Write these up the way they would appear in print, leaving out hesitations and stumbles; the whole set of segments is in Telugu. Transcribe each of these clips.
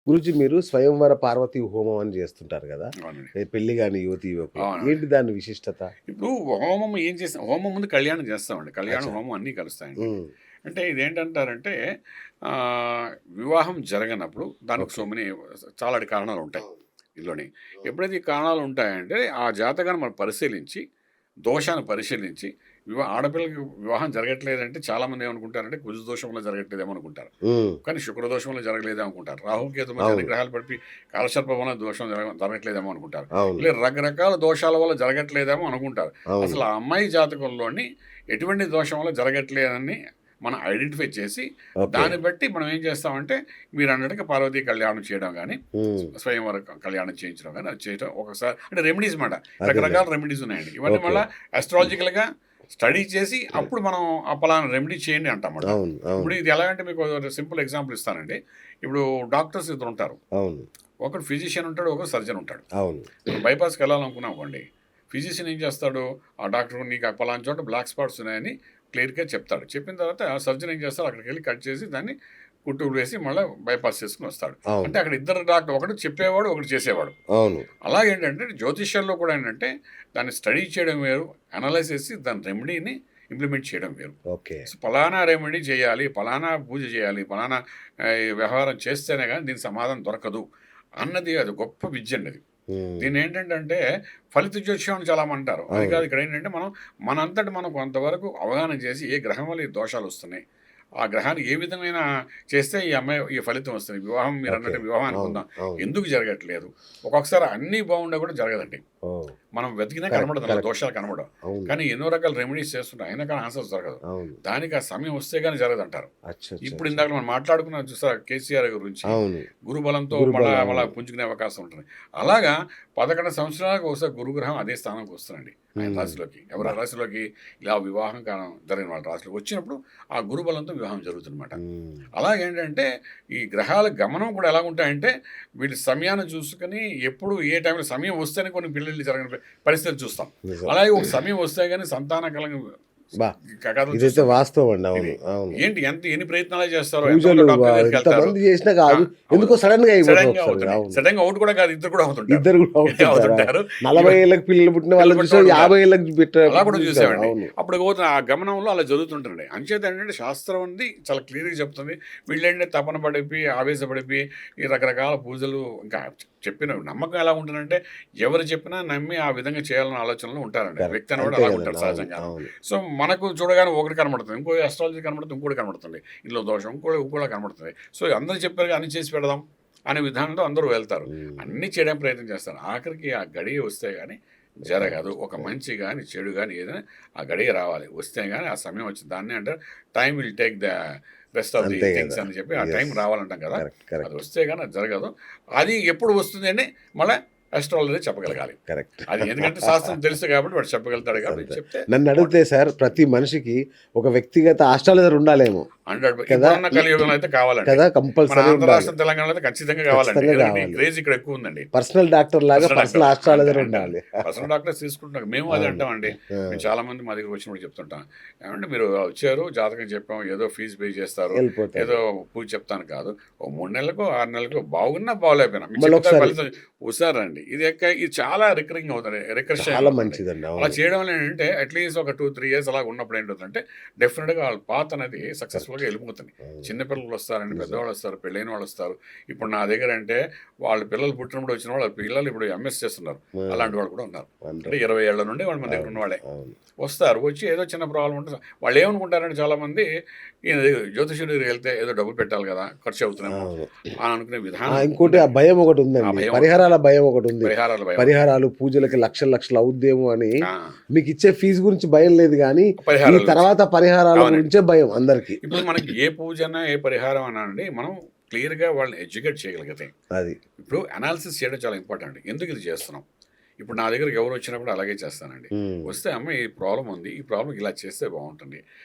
గురుజీ మీరు స్వయంవర పార్వతీ హోమం అని చేస్తుంటారు కదా, అవునండి. పెళ్లి కాని యువతి యువకులు, అవునండి. ఏంటి దాని విశిష్టత? ఇప్పుడు హోమం ఏం చేస్తాం, హోమం ముందు కళ్యాణం చేస్తామండి. కళ్యాణం, అచ్చా. హోమం అన్నీ కలుస్తాయండి. ఉమ్, అంటే ఇదేంటంటారంటే వివాహం జరగనప్పుడు దానికి ఓకే. సో మెనీ చాలా కారణాలు ఉంటాయి ఇందులోని. ఎప్పుడైతే ఈ కారణాలు ఉంటాయంటే ఆ జాతకాన్ని మనం పరిశీలించి, దోషాన్ని పరిశీలించి, ఆడపిల్లకి వివాహం జరగట్లేదంటే చాలామంది ఏమనుకుంటారంటే కుజ దోషం వల్ల జరగట్లేదేమో అనుకుంటారు. ఉమ్, కానీ శుక్రదోషంలో జరగలేదేమో అనుకుంటారు. రాహుకేతు మధ్య అన్ని అవును గ్రహాలు పడిపి కాలసర్ప వలన దోషం జరగట్లేదేమో అనుకుంటారు. అవును ఇలా రకరకాల దోషాల వల్ల జరగట్లేదేమో అనుకుంటారు. అవును. అసలు ఆ అమ్మాయి జాతకంలోని ఎటువంటి దోషం వల్ల జరగట్లేదని మనం ఐడెంటిఫై చేసి ఓకే. దాన్ని బట్టి మనం ఏం చేస్తామంటే మీరు అన్నట్టుగా పార్వతీ కళ్యాణం చేయడం కానీ, ఉమ్, స్వయంవర కళ్యాణం చేయించడం కానీ అది చేయడం ఒకసారి అంటే రెమెడీస్ మాట. అదేలే. రకరకాల రెమెడీస్ ఉన్నాయండి. ఇవన్నీ ఓకే. మళ్ళీ అస్ట్రాలజికల్గా స్టడీ చేసి అప్పుడు మనం ఆ పలానా రెమెడీ చేయండి అంటామట. అవును ఇప్పుడు అవును ఇది ఎలా అంటే మీకు సింపుల్ ఎగ్జాంపుల్ ఇస్తానండి. ఇప్పుడు డాక్టర్స్ ఇద్దరు ఉంటారు. అవును ఒకడు ఫిజిషియన్ ఉంటాడు, ఒకడు సర్జన్ ఉంటాడు. అవును మనం బైపాస్కి వెళ్ళాలనుకున్నాం అనుకోండి, ఫిజిషియన్ ఏం చేస్తాడు, ఆ డాక్టర్ నీకు ఆ పలానా చోట బ్లాక్ స్పాట్స్ ఉన్నాయని క్లియర్గా చెప్తాడు. చెప్పిన తర్వాత సర్జన్ ఏం చేస్తాడు, అక్కడికి వెళ్ళి కట్ చేసి దాన్ని కుట్టు వేసి మళ్ళీ బైపాస్ చేసుకుని వస్తాడు. అవును అంటే అక్కడ ఇద్దరు డాక్టర్, ఒకటి చెప్పేవాడు, ఒకటి చేసేవాడు. అవును అలాగేంటంటే జ్యోతిష్యంలో కూడా ఏంటంటే దాన్ని స్టడీ చేయడం వేరు, అనలైజ్ చేసి దాని రెమెడీని ఇంప్లిమెంట్ చేయడం వేరు. ఓకే. సో పలానా రెమెడీ చేయాలి, పలానా పూజ చేయాలి, పలానా ఈ వ్యవహారం చేస్తేనే కానీ దీనికి సమాధానం దొరకదు అన్నది అది గొప్ప విద్య అండి అది. ఉమ్, దీన్ని ఏంటంటే ఫలిత జ్యోతిష్యం అని చాలా అంటారు. అది అవును కాదు, ఇక్కడ ఏంటంటే మనం మనంతటి మనం కొంతవరకు అవగాహన చేసి ఏ గ్రహం వల్ల ఈ దోషాలు వస్తున్నాయి, ఆ గ్రహాన్ని ఏ విధమైన చేస్తే ఈ అమ్మాయి ఈ ఫలితం వస్తుంది. వివాహం మీరు ఓకే. అన్నట్టు వివాహం అవును అనుకుందాం, అవును. ఎందుకు జరగట్లేదు? ఒక్కొక్కసారి అన్నీ బాగుండే కూడా జరగదండి. ఓ, మనం వెతికినా కరెక్ట్ కనబడదు, అలా కరెక్ట్. దోషాలు కనబడవు. అవును కానీ ఎన్నో రకాల రెమెడీస్ చేస్తుంటాం, అయినా కానీ ఆన్సర్స్ దొరకదు. అవును. దానికి ఆ సమయం వస్తే కానీ జరగదంటారు. అచ్చా అచ్చా ఇప్పుడు అచ్చా. ఇందాక మనం మాట్లాడుకున్నాం చూసారా కేసీఆర్ గురించి, అవును. గురుబలంతో గురుబలం, మళ్ళా అవును. పుంజుకునే అవకాశం ఉంటుంది. అలాగా 11 సంవత్సరాలకు ఒకసారి గురుగ్రహం అదే స్థానంకి వస్తుందండి ఆయన ఉమ్, రాశిలోకి. ఎవరి బా. రాశిలోకి ఇలా వివాహం కాలం జరిగిన వాళ్ళ రాశిలోకి వచ్చినప్పుడు ఆ గురుబలంతో వివాహం జరుగుతుందన్నమాట. ఉమ్, అలాగేంటంటే ఈ గ్రహాల గమనం కూడా ఎలా ఉంటాయంటే వీళ్ళ సమయాన్ని చూసుకొని ఎప్పుడు ఏ టైంలో సమయం వస్తేనే కొన్ని పెళ్ళిళ్ళు జరగని పరిస్థితులు చూస్తాం. నిజం. అలాగే ఒక సమయం వస్తే కానీ సంతాన కలగ బా, కథలు ఇదైతే చూస్తుంటాం. వాస్తవం అండి. ఇది అవును అవును. ఏంటి ఎన్ని ప్రయత్నాలు చేస్తారో, పూజలు ఎంతమంది డాక్టర్ దగ్గరికి వెళ్తారు. ఎంతమంది చేసినా కాదు, ఎందుకో సడన్ గా అయిపోతుంది సడన్ గా ఒకసారి. అవుతుంది. అవును, సడన్ గా అవుట్ కూడా కాదు, ఇద్దరు కూడా అవుతుంటారు. ఇద్దరు కూడా అవుతుంటారా? అవుతుంటారు. 40 ఏళ్ళకి పిల్లలు పుట్టిన వాళ్ళు పిల్లలు చూసాం, పుట్టిన వాళ్ళు 50 ఏళ్ళకి అలా కూడా చూసాం. చూసామండి. అవును అప్పుడు పోతున్న ఆ గమనంలో అలా జరుగుతుంటుంది. అంచేత ఏంటంటే శాస్త్రం ఉంది చాలా క్లియర్గా చెప్తుంది. వీళ్ళేంటే తపన పడిపోయి ఆవేశపడిపోయి ఈ రకరకాల పూజలు ఇంకా చెప్పిన నమ్మకం ఎలా ఉంటుందంటే ఎవరు చెప్పినా నమ్మి ఆ విధంగా చేయాలన్న ఆలోచనలో ఉంటారండి. కరెక్ట్. వ్యక్తి అనేవాడు అంతే అలా కదండి. ఉంటాడు అవును సహజంగా. అవును సో మనకు చూడగానే ఒకటి కనబడుతుంది, ఇంకో అస్ట్రాలజీ కనబడుతుంది, ఇంకోటి కనబడుతుంది, ఇందులో దోషం ఇంకోటి కనబడుతుంది. సో అందరూ చెప్పారు అన్ని చేసి పెడదాం అనే విధానంలో అందరూ వెళ్తారు. ఉమ్, అన్నీ చేయడానికి ప్రయత్నం చేస్తారు. ఆఖరికి ఆ గడియ వస్తే కానీ జరగదు. ఒక మంచి కానీ చెడు కానీ ఏదైనా ఆ గడియ రావాలి, వస్తే కానీ ఆ సమయం వచ్చింది. దాన్ని అంటారు time will take the rest of the అంతే థింగ్స్ కదా. అని చెప్పి ఆ టైం ఎస్, రావాలంటాం కదా. కరెక్ట్ అది కరెక్ట్ వస్తే కానీ అది జరగదు. అది ఎప్పుడు వస్తుంది అని మళ్ళీ అస్ట్రాలజీ చెప్పగలగాలి. కరెక్ట్. అది ఎందుకంటే శాస్త్రం తెలుసు కాబట్టి వాడు చెప్పగలుగుతాడు కాబట్టి అంతే. చెప్తే నన్ను అడిగితే సార్, ప్రతి మనిషికి ఒక వ్యక్తిగత ఆస్ట్రాలజర్ ఉండాలేమో 100 కదా. ఇప్పుడున్న కలియుగంలో అయితే కావాలండి. కదా, మన కంపల్సరీ ఆంధ్ర ఉండాలి. రాష్ట్రం తెలంగాణలో అయితే ఖచ్చితంగా కావాలండి. ఖచ్చితంగా ఎందుకంటే ఈ కావాలి. క్రేజ్ ఇక్కడ ఎక్కువ ఉందండి. పర్సనల్ డాక్టర్ లాగా పర్సనల్ పర్సనల్ డాక్టర్ ఆస్ట్రాలజర్ అంటే ఉండాలి. పర్సనల్ డాక్టర్ తీసుకుంటున్నాం. మేము అదే అవును. అంటామండి. ఆ, మేము చాలా మంది మా దగ్గర వచ్చినప్పుడు చెప్తుంటాం, ఏమంటే మీరు వచ్చారు జాతకం చెప్పాం, ఏదో ఫీజు పే చేస్తారు, వెళ్ళిపోతారు. ఏదో పూజ చెప్తాను కాదు, ఓ 3 నెలలకు 6 నెలలకు బాగున్నా బాగోలేకపోయినా మీరు మళ్ళీ చెప్తారు ఒకసారి ఫలితం వస్తారండి. ఇది చాలా రికరింగ్ అవుతుంది, రికర్షన్ చాలా అవుతుంది. మంచిదండి. అలా అవును చేయడం వల్ల ఏంటంటే అట్లీస్ట్ ఒక 2-3 ఇయర్స్ అలా ఉన్నప్పుడు ఏంటంటే డెఫినెట్గా వాళ్ళ పాత అనేది సక్సెస్ఫుల్గా వెళ్ళిపోతుంది. అవును. చిన్నపిల్లలు వస్తారండి, నిజం. పెద్దవాళ్ళు వస్తారు, పెళ్ళైన వాళ్ళు వస్తారు. ఇప్పుడు నా దగ్గర అంటే వాళ్ళ పిల్లలు పుట్టినప్పుడు వచ్చిన వాళ్ళ పిల్లలు ఇప్పుడు ఎంఎస్ చేస్తున్నారు. ఆ, అలాంటి వాళ్ళు కూడా ఉన్నారు. అంటారు. అంటే 20 ఏళ్ల నుండి వాళ్ళు మన దగ్గర అవును ఉన్నవాళ్ళే అవును వస్తారు. వచ్చి ఏదో చిన్న ప్రాబ్లం ఉంటుంది. వాళ్ళు ఏమనుకుంటారంటే చాలామంది ఈయన జ్యోతిష్యుడి దగ్గరికి వెళ్తే ఏదో డబ్బులు పెట్టాలి కదా, ఖర్చు అవుతున్నామో అవును. అని అనుకునే విధానం ఇంకోటి ఆ ఉందండి. భయం ఒకటి ఆ ఉందండి, భయం పరిహారాల భయం ఒకటి ఉంది. పరిహారాల భయం. పరిహారాలు పూజలకి లక్షలు లక్షలు అవుద్దేమో అని ఆ, మీకు ఇచ్చే ఫీజు గురించి భయం లేదు, కానీ ఈ పరిహారాల గురించి. తర్వాత పరిహారాల అవునండి. గురించే భయం అందరికి. ఇప్పుడు మనకి ఏ పూజ అన్నా ఏ పరిహారం అన్నా అండి మనం క్లియర్గా వాళ్ళని ఎడ్యుకేట్ చేయగలిగితే. అది ఇప్పుడు అనాలిసిస్ చేయడం చాలా ఇంపార్టెంట్. ఎందుకు ఇది చేస్తున్నాం? ఇప్పుడు నా దగ్గరికి ఎవరు వచ్చినప్పుడు అలాగే చేస్తానండి. ఉమ్, వస్తే అమ్మ ఈ ప్రాబ్లం ఉంది, ఈ ప్రాబ్లం ఇలా చేస్తే బాగుంటుంది,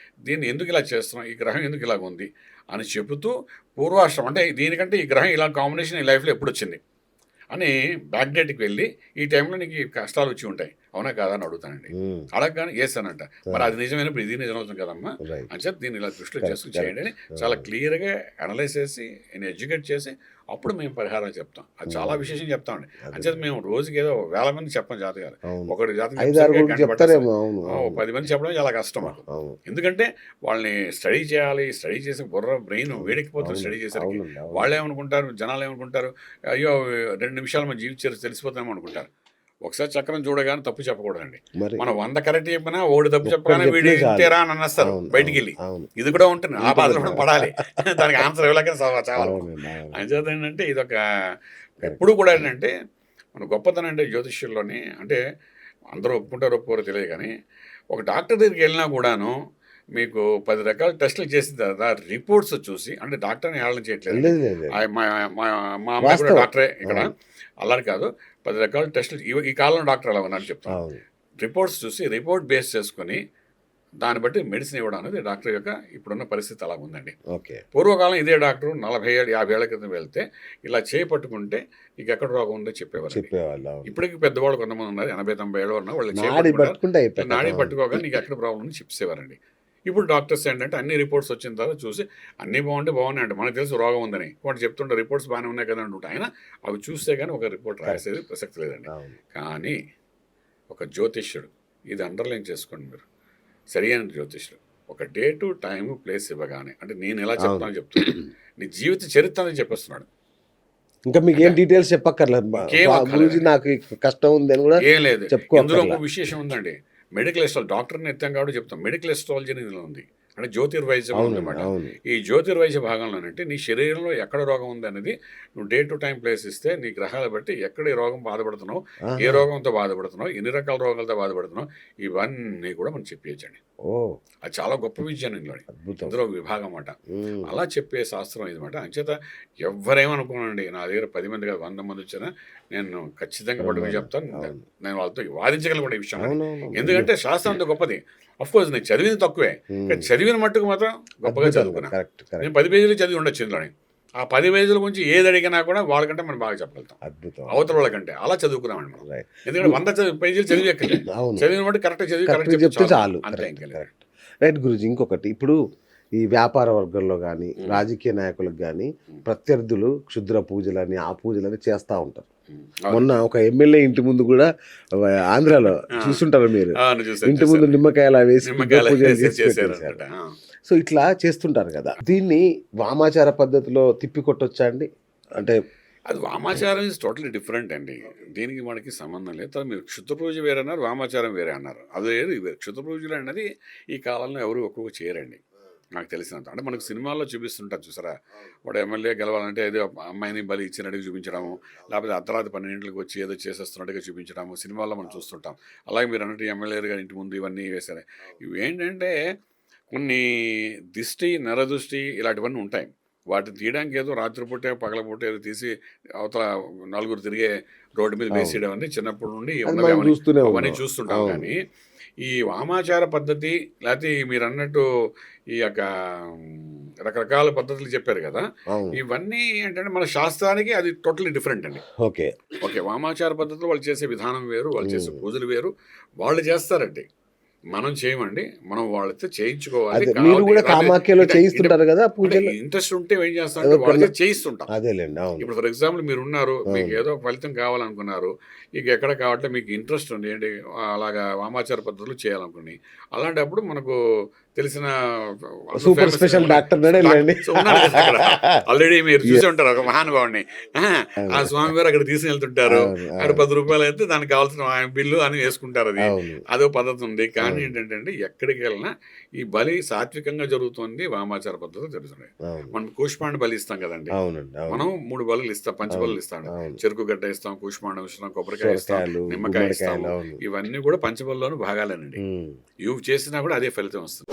దీన్ని ఎందుకు ఇలా చేస్తున్నాం, ఈ గ్రహం ఎందుకు ఇలాగ ఉంది అని చెబుతూ పూర్వాశ్రమం అంటే దీనికంటే ఈ గ్రహం ఇలా కాంబినేషన్ ఈ లైఫ్లో ఎప్పుడు వచ్చింది అని బ్యాక్ డేట్కి వెళ్ళి ఈ టైంలో నీకు ఈ కష్టాలు వచ్చి ఉంటాయి, అవునా కాదా అని అడుగుతానండి. ఉమ్, అడగగానే ఎస్ అనంట. మరి అది నిజమైనప్పుడు ఇది నిజం అవుతుంది కదమ్మా రైట్, అని చెప్పి దీన్ని ఇలా దృష్టిలో కరెక్ట్, చేసుకుని చేయండి అని కరెక్ట్. చాలా క్లియర్గా అనలైజ్ చేసి నేను ఎడ్యుకేట్ చేసి అప్పుడు మేము పరిహారం చెప్తాం. అది చాలా విశేషం చెప్తామండి. అంచేత మేము రోజుకి ఏదో 1000 మంది చెప్పం జాతకాలు. అవును, ఒకటి జాతకం 5-6 చెప్పేసరికి కూడా గంట చెప్తారేమో. పట్టేస్తుంది. అవును, అవును, 10 మంది చెప్పడం చాలా కష్టం మాకు. అవును, ఎందుకంటే వాళ్ళని స్టడీ చేయాలి. స్టడీ చేసి బుర్ర బ్రెయిన్ వేడెక్కిపోతుంది స్టడీ అవును, చేసరికి. అవునండి, అవును. వాళ్ళు ఏమనుకుంటారు, జనాలు ఏమనుకుంటారు, అయ్యో 2 నిమిషాలు మన జీవిత చరిత్ర తెలిసిపోతామో అనుకుంటారు. ఒకసారి చక్రం చూడగానే తప్పు చెప్పకూడదండి. మరి మనం 100 కరెక్ట్ చెప్పినా ఒకటి తప్పు ఒక్కటి చెప్పగానే వీడు చెప్పినా చాలు. ఇంతేరా అని అనేస్తారు అవును, బయటికి అవును, వెళ్ళి. అవును, ఇది కూడా ఉంటుంది. ఆ బాధలో కూడా ఉంటుంది. పడాలి. దానికి ఆన్సర్ ఇవ్వలేక చావాలి. అవునండి, అవును, అంచేత ఏంటంటే ఇదొక కరెక్ట్. ఎప్పుడు కూడా ఏంటంటే మన గొప్పతనం అంటే జ్యోతిష్యుల్లోని అంటే అందరూ ఒప్పుకుంటారో ఒప్పుకోరో తెలియదు కానీ ఒక డాక్టర్ దగ్గరికి వెళ్ళినా కూడాను మీకు 10 రకాల టెస్టులు చేసిన తర్వాత రిపోర్ట్స్ చూసి అంటే డాక్టర్ని హేళన చేయట్లేదు. లేదు, లేదు, లేదు. మా మా మా అమ్మాయి కూడా వాస్తవం. డాక్టరే ఇక్కడ. అవును, అలా కాదు 10 రకాల టెస్టులు ఈ కాలంలో డాక్టర్ అలా ఉన్నారని చెప్తాను. అవును, రిపోర్ట్స్ చూసి రిపోర్ట్ బేస్ చేసుకొని దాన్ని బట్టి మెడిసిన్ ఇవ్వడం అనేది డాక్టర్ యొక్క ఇప్పుడున్న పరిస్థితి అలా ఉందండి. ఓకే, పూర్వకాలం ఇదే డాక్టర్ 40 ఏళ్ళు 50 ఏళ్ల క్రితం వెళ్తే ఇలా చేయి పట్టుకుంటే నీకు ఎక్కడ రోగం ఉందో చెప్పేవారు. చెప్పేవాళ్ళు. అవును, ఇప్పటికి పెద్దవాళ్ళు కొంతమంది ఉన్నారు 80-90 ఏళ్ళు ఉన్న వాళ్ళు చేయి నాడి పట్టుకుంటారు. పట్టుకుంటే అయిపోయింది. నాడి అవును, పట్టుకోగా నీకు ఎక్కడ ప్రాబ్లం ఉంది చెప్పేవారండి. ఇప్పుడు డాక్టర్స్ ఏంటంటే అన్ని రిపోర్ట్స్ వచ్చిన తర్వాత చూసి అన్నీ బాగున్నాయంటే మనకు తెలుసు రోగం ఉందని వాటి చెప్తుంటే రిపోర్ట్స్ బాగానే ఉన్నాయి కదా అంటుంటే ఆయన అవి చూస్తే కానీ ఒక రిపోర్ట్ రాసేది ప్రసక్తి లేదండి. అవును, కానీ ఒక జ్యోతిష్యుడు ఇది అండర్లైన్ చేసుకోండి మీరు, సరి అయిన జ్యోతిష్యుడు ఒక డేటు టైము ప్లేస్ ఇవ్వగానే అంటే నేను ఎలా చెప్తానో చెప్తున్నాను, నీ జీవిత చరిత్ర అనేది చెప్పేస్తున్నాడు. ఇంకా మీకు ఏం డీటెయిల్స్ చెప్పక్కర్లేదు. ఇంకేం అక్కర్లేదు. గురించి నాకు ఈ కష్టం ఉంది అని కూడా ఏం లేదు. ఇందులో చెప్పుకోవాలి. ఒక విశేషం ఉందండి. మెడికల్ ఎస్ట్రాలజీ డాక్టర్ని ఎత్తాం కాబట్టి చెప్తాం. మెడికల్ ఎస్ట్రాలజీ అనేది ఇందులో ఉంది. అంటే జ్యోతిర్వైద్యం అవునండి, ఉందన్నమాట. అవును, ఈ జ్యోతిర్వైద్య భాగంలోనంటే నీ శరీరంలో ఎక్కడ రోగం ఉంది అనేది నువ్వు డే టు టైం ప్లేస్ ఇస్తే నీ గ్రహాలు బట్టి ఎక్కడ ఈ రోగం బాధపడుతున్నావు, ఏ ఆహా, రోగంతో బాధపడుతున్నావు, ఎన్ని రకాల రోగాలతో బాధపడుతున్నావు ఇవన్నీ కూడా మనం చెప్పేయచ్చండి. ఓ అది చాలా గొప్ప విద్య ఇందులో. అద్భుతం. ఇందులో ఒక విభాగం అన్నమాట. ఉమ్, అలా చెప్పే శాస్త్రం ఇదన్నమాట. అంచేత ఎవ్వరేమనుకోనండి నా దగ్గర 10 మంది కాదు 100 మంది వచ్చినా నేను ఖచ్చితంగా పట్టుకుని చెప్తాను. అవును, నేను వాళ్ళతో వాదించగలను కూడా ఈ విషయం. అవునవును, ఎందుకంటే శాస్త్రం అంత గొప్పది. అఫ్కోర్స్ నేను చదివింది తక్కువే, కానీ చదివిన మట్టుకు మాత్రం గొప్పగా చదువుకున్నా. కరెక్ట్, నేను కరెక్ట్, 10 పేజీలు చదివి ఉండొచ్చు ఇందులోని. ఆ 10 పేజీల గురించి ఏది అడిగినా కూడా వాళ్ళకంటే మనం బాగా చెప్పగలుగుతాం అద్భుతం. అవతల వాళ్ళకంటే. అలా చదువుకున్నామండి మనం. రైట్, ఎందుకంటే 100 పేజీలు చదివి ఎక్కలే, అవును, చదివిన బట్టి కరెక్ట్ చదివి కరెక్ట్ కరెక్ట్ చెప్తే చాలు. అంతే. కరెక్ట్, ఇంకా కరెక్ట్. రైట్ గురూజీ, ఇంకొకటి ఇప్పుడు ఈ వ్యాపార వర్గంలో కానీ రాజకీయ నాయకులకు కానీ ప్రత్యర్థులు క్షుద్ర పూజలని ఆ పూజలని చేస్తూ ఉంటారు. మొన్న ఒక ఎమ్మెల్యే ఇంటి ముందు కూడా ఆంధ్రాలో చూస్తుంటారు మీరు, ఇంటి ముందు నిమ్మకాయలు వేసి పూజలు చేసి పెట్టేశారు. సో ఇట్లా చేస్తుంటారు కదా, దీన్ని వామాచార పద్ధతిలో తిప్పికొట్టొచ్చా అండి? అంటే అది వామాచారం ఇస్ టోటలీ డిఫరెంట్ అండి. దీనికి మనకి సంబంధం లేదు. తర్వాత మీరు క్షుద్ర పూజ వేరే అన్నారు, వామాచారం వేరే అన్నారు. అది వేరు ఇది వేరు. క్షుద్ర పూజలు అన్నది ఈ కాలంలో ఎవరు ఎక్కువగా చేయరండి నాకు తెలిసినంత. అంటే మనకు సినిమాల్లో చూపిస్తుంటారు చూసారా, వాడు ఎమ్మెల్యే గెలవాలంటే ఏదో అమ్మాయిని బలి ఇచ్చినట్టుగా చూపించడము, లేకపోతే అర్ధరాత్రి 12 గంటలకు వచ్చి ఏదో చేసేస్తున్నట్టుగా చూపించడము సినిమాల్లో మనం చూస్తుంటాం. అలాగే మీరు అన్నట్టు ఎమ్మెల్యే గారి ఇంటి ముందు ఇవన్నీ వేశారు. ఇవి ఏంటంటే కొన్ని దిష్టి నరదృష్టి ఇలాంటివన్నీ ఉంటాయి. వాటిని తీయడానికి ఏదో రాత్రిపూటే పగలపూట ఏదో తీసి అవతల నలుగురు తిరిగే రోడ్డు మీద వేసేయడం అనేది చిన్నప్పటి నుండి ఉన్నవి అవన్నీ చూస్తుంటాం. కానీ ఈ వామాచార పద్ధతి లేకపోతే మీరు అన్నట్టు ఈ యొక్క రకరకాల పద్ధతులు చెప్పారు కదా, ఇవన్నీ ఏంటంటే మన శాస్త్రానికి అది టోటలీ డిఫరెంట్ అండి. ఓకే, ఓకే, వామాచార పద్ధతులు వాళ్ళు చేసే విధానం వేరు, వాళ్ళు చేసే పూజలు వేరు, వాళ్ళు చేస్తారండి. మనం చేయమండి, మనం వాళ్ళతో చేయించుకోవాలి. మీరు కూడా కామాఖ్యలో చేయిస్తుంటారు కదా పూజలు, ఇంట్రెస్ట్ ఉంటే ఏం చేస్తామంటే వాళ్ళతో చేయిస్తుంటాం. అదేలేండి, అవును. ఇప్పుడు ఫర్ ఎగ్జాంపుల్ మీరు ఉన్నారు, మీకు ఏదో ఫలితం కావాలనుకున్నారు, ఇక ఎక్కడ కావట్లే, మీకు ఇంట్రెస్ట్ ఉంది ఏంటి అలాగా వామాచార పద్ధతులు చేయాలనుకుని, అలాంటప్పుడు మనకు తెలిసిన సూపర్ స్పెషల్ డాక్టర్ ఆల్రెడీ మీరు చూసి ఉంటారు ఒక మహానుభావుని, ఆ స్వామి గారు అక్కడ తీసుకెళ్తుంటారు, అక్కడ 10 రూపాయలు అయితే దానికి కావాల్సిన బిల్లు అని వేసుకుంటారు. అదో పద్ధతి ఉంది. కానీ ఏంటంటే ఎక్కడికి వెళ్ళినా ఈ బలి సాత్వికంగా జరుగుతుంది, వామాచార పద్ధతులు జరుగుతున్నాయి. మనం కూష్మాండ బలి ఇస్తాం కదండి, మనం 3 బలులు ఇస్తాం, పంచబలులు ఇస్తాం, చెరుకు గడ్డ ఇస్తాం, కూష్మాండం ఇస్తాం, కొబ్బరికాయ ఇస్తాం, నిమ్మకాయ ఇస్తాం. ఇవన్నీ కూడా పంచబలిలోని భాగాలేనండి. ఇవి చేసినా కూడా అదే ఫలితం వస్తుంది.